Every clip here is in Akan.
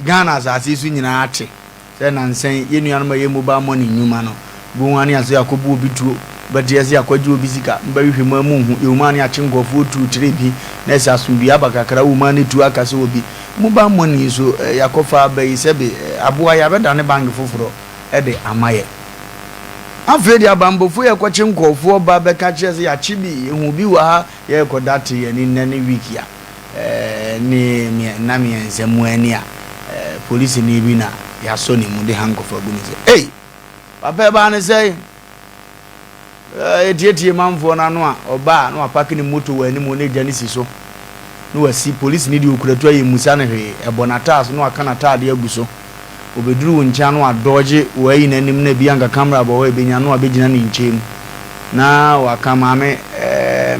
Ghana as asu nyina ate say nansen ye nuanu ma ye mobile money nyuma no bu wani aso yakobu obi tuo but yes yakwaji obi sika mba hwehwemu amu hu yumani achenkofo tu tirebi na esa sumbi abakakra wumani tu akase obi mobile money so yakofa bayi sebe aboa ya beda ne bank foforo e de amaye afredi abambofo ye kwachenkofo ba beka chese ya chibi hu bi wa ha ye kodate ye ni nane week ya ni na mi enzemu ani a police ni bi na ya so ni mu de hankofa guni say hey papa ba ne say tie manfo na no a oba no apake ni moto wa ni mo ne gya ni si so no wasi police ni di okuratu ayi musa na hwe ebonata so no aka na taade aguso obeduru ncha no adoje wa yi nanim na bi anga camera bo wa ebenya no abegina ni nchem na wa kamame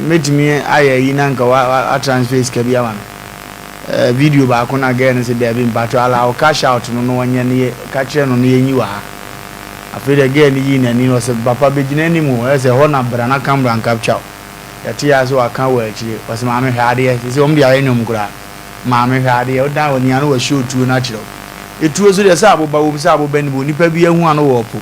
metimi ayi na nka wa transfer ska bi ama video ba ko na ga ne se de bi mpato ala o cash out no no wanya ne ka kire no ne yenyi wa afede again yi na ni no se papa begina ni mu e se ho na bra na camera and capture yati ya so aka wa akire o se ma me hwade se o mde aye nyom kura ma me hwade o da woni anu wa show tu na kire etuo so de se aboba wo se aboba ni bo nipa bi ehu anu wo po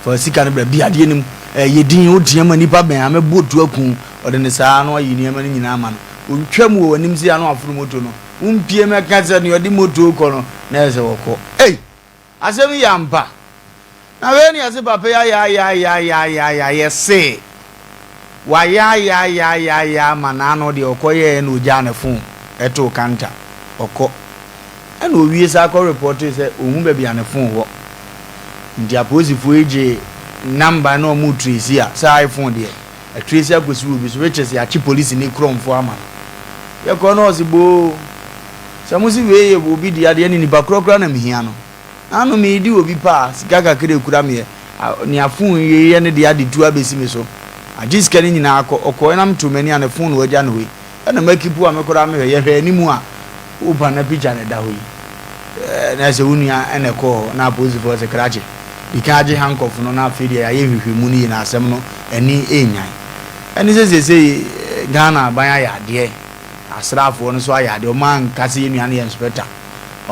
for sika ne bra bi ade nim yedin o diama nipa ben ame botu akun o de ne saa no yi niam ni nyina ama no ontwam wo anim si anu afuru moto no umpie me ka se ne odi moto ko no na ese woko asem yamba na we ni ase papa ya yese wa ya mana no de okoye na oja na fun eto kanta oko na owie sa ko report se ohun ba bia na fun ho ndi aposifo eje number na omu trace a sa iPhone de a trace akosi obi so which is ya chi police ni kromfo ama ye ko no osibo samusi we ye obi de ade ni nipa krokra na mihia no anu me di obi pa sika kakere kura me ni afun ye ne de ade tu abesi me so ajiska ni nyina akọ na mtumani ana fun no waja no we na makipu amekora me ye hwe animu a uba na picture ne da hoyi na se unia ene ko na pose for se krache ikaje handcuff no na afidi ya ye hwehwe mu ni na asem no ani enyan ani se Ghana ban ya de asrafo no so ya de o man kase ye nuane ye inspector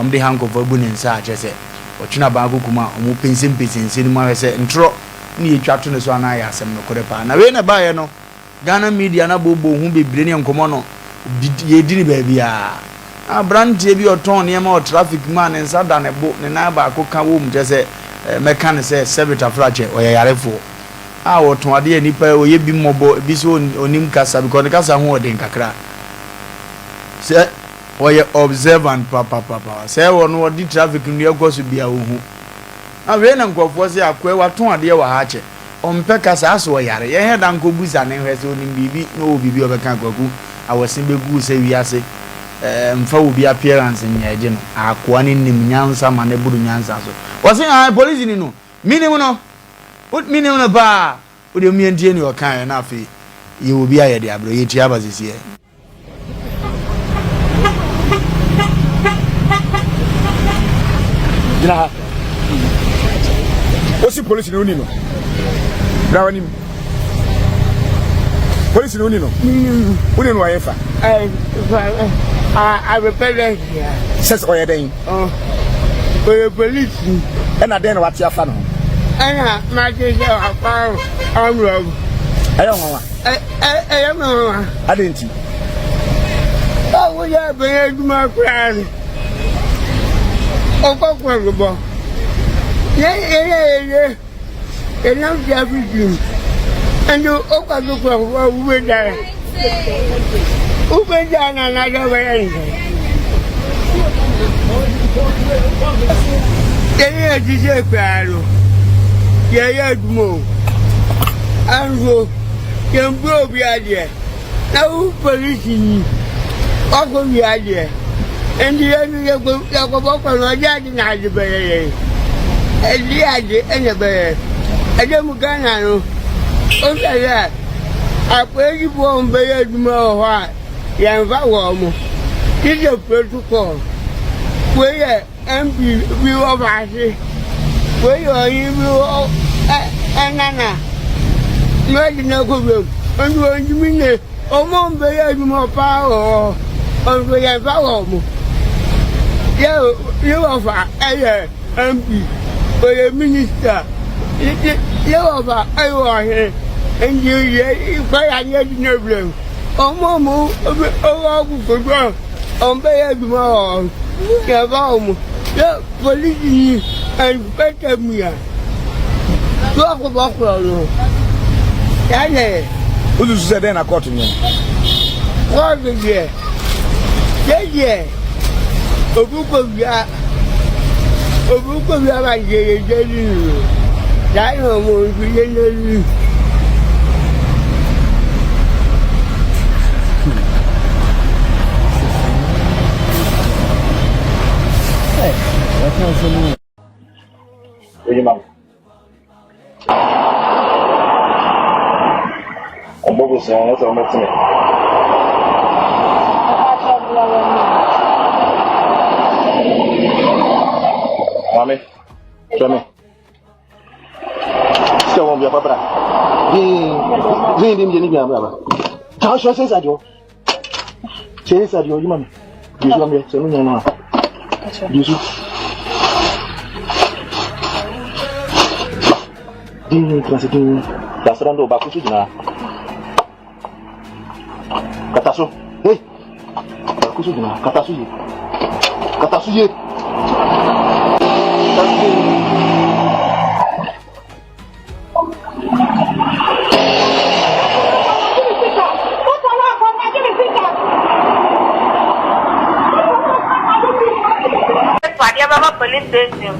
de handcuff abu ne nsa a chese o twina ban kokuma o mu pensim ni ma hwese ntro ni etwa to ne so ana ya asem no kore pa na we na ba ye no Ghana media na bobo hu bebre ne nkomo no ye di ni ba bia abrantie bi oton ne ma o traffic man nsa da ne bo ne na ba ko ka wo mu chese mechanic say sebita frache oyarefo woton ade nipa oye bi mobo bi so onim kasa because kasa ho odin kakra say oye observant papa say wono odi traffic nu yagoso bia ohu we na nkofo say akwa waton ade wa ha che ompe kasa aso oyare ye he dan ko buza ne hwese onim bibi no bibi obeka kwaku awosin begu say wiase mfa obi appearance nyaje no akwa ni nim nyansa ma ne buru nyansa so wase police ni no minimum no ba o de mi ndie ni o kan na afi ye obi aye de abro ye tia bazisi e dra osi police ni oni no dra wani police ni oni no oni no ayefa I repelled here. Says oya den. Police. And I then what you fan. My sister I'm wrong. I don't know. I don't know. I didn't. Oh, we have been to my friend. Oh, go. Yeah. And I'm everything. And you open the door over there. Open down another way. Yeah, this is Paro. Yeah, more. And go, can blow the idea. Now, police, I'll go the idea. And the end of the walk on my dad in the bay. And the idea and the bay. I don't know. Okay, that. I pray you won't be more hot. Yanva womo this is protocol where MP we oversee where you anana no go and when you mean o mo be more power on we yanva womo you Wofa MP or a minister. You Wofa here and you buy no blame. Oh, Momo, oh, on Bay Mom, Cavam, police and better me. Talk about Who you said then according to what is it? Yeah. A book of ya. A book of ya, I get it. Dino will be Mami, show me. Still won't be a papa. Police station.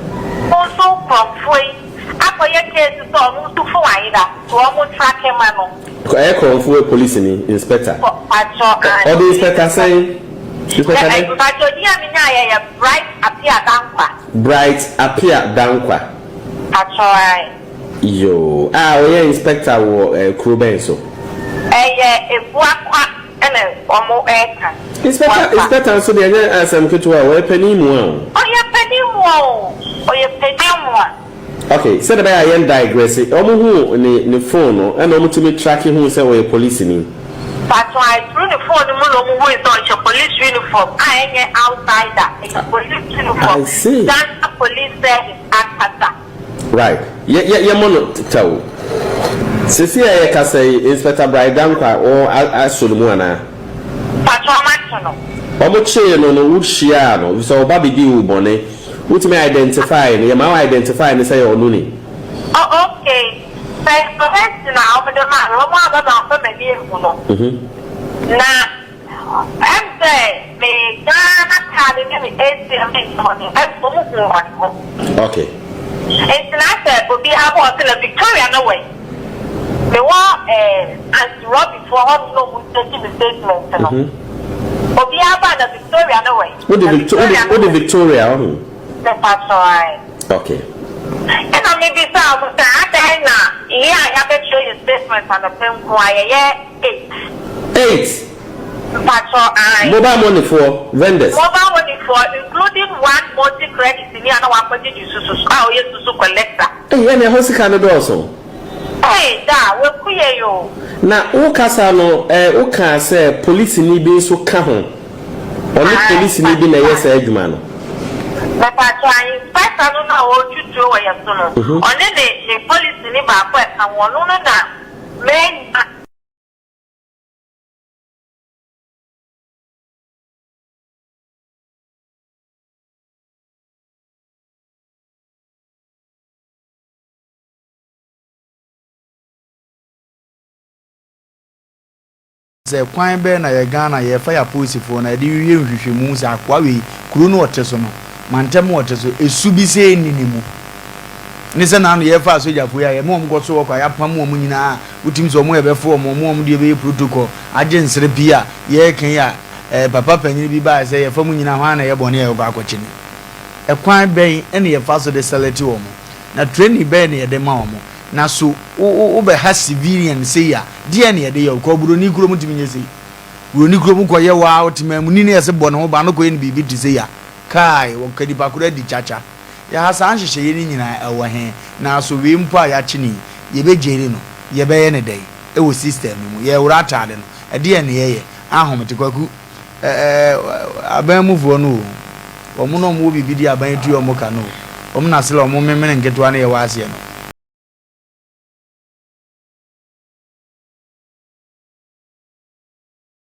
Also from Free. After your case is almost too far either. So almost track him. I call for a police inspector. Or the inspector saying, Bright appear down. Bright appear down. That's right. Yo, we inspector or crew benso. A black and a Momo air. Inspector, so the other as I'm going to a penny more. Oh, you're penny more. Or you're penny more. Okay, so the I am digressing. Omo who phone and omo to me tracking who say we police ni. That's why through the phone who is on your police uniform. I am outsider. It's police uniform. I see. That's a police service actor. Right. Yeah, mono tell. Sisi I can say Inspector Bright Dankwa or Asuluana. Omo che no would share no so baby di bone. What may identify you may identify and say or nuni. Oh, okay. Say for now, but the man, Roma, family. Now, I'm saying, me, okay. It's not would be able to Victoria no way. Me want and Robbie for all no taking the statement. Obi aba Victoria no way. What the Victoria? That's right. Okay. And I maybe some yeah, I have to show you statements on the film choir. Yeah, 8. That's right. Mobile money for vendors. Mobile money for including one multi-credit in here. No one put you to collector. Hey, and a house can also. Hey, that will clear you. Now, Okasano, Oka say police need be so kahon. Only police need be a yes, Edgeman. But I inspect I don't know what you do where you're doing. Only the police in the back and one on that. Men. Say kwan be na ye Ghana ye fire police for na de wie nhwehwemu se akwa we kuro no oteso no mantem oteso esu bi se ninimu ni se na no ye fa soja fo ya ye mo mgo so kwa ya pam mo nyina utim so mo ye be fo mo de be protocol agensere bia ye kan ya papa panyin bi ba se ye fa mo nyina ho na ye bone ye go akochini kwan be ene ye fa so de select wo mo na training be ne ye de ma wo mo na so wo be ha civilian say ya dia ne de ye ko buro ni kuro mutimi nye sei buro ni kuro mu ko ye wa otima mu ni ne se bɔ no ba no ko ye ne bibi ti say ya kai wo kadi pa kuro di chacha ya ha san hyehyɛ ye ni nyina ɛwɔ he na so we mpo a ya chini ye be jere no ye be ye ne dai ɛwɔ system mu ye wura atade no ɛde ye ne ye ahomete kwaku aban mu vuo no omo no mo bibi di aban tu omo ka no omo na se la omo memene nketo na ye wa ase no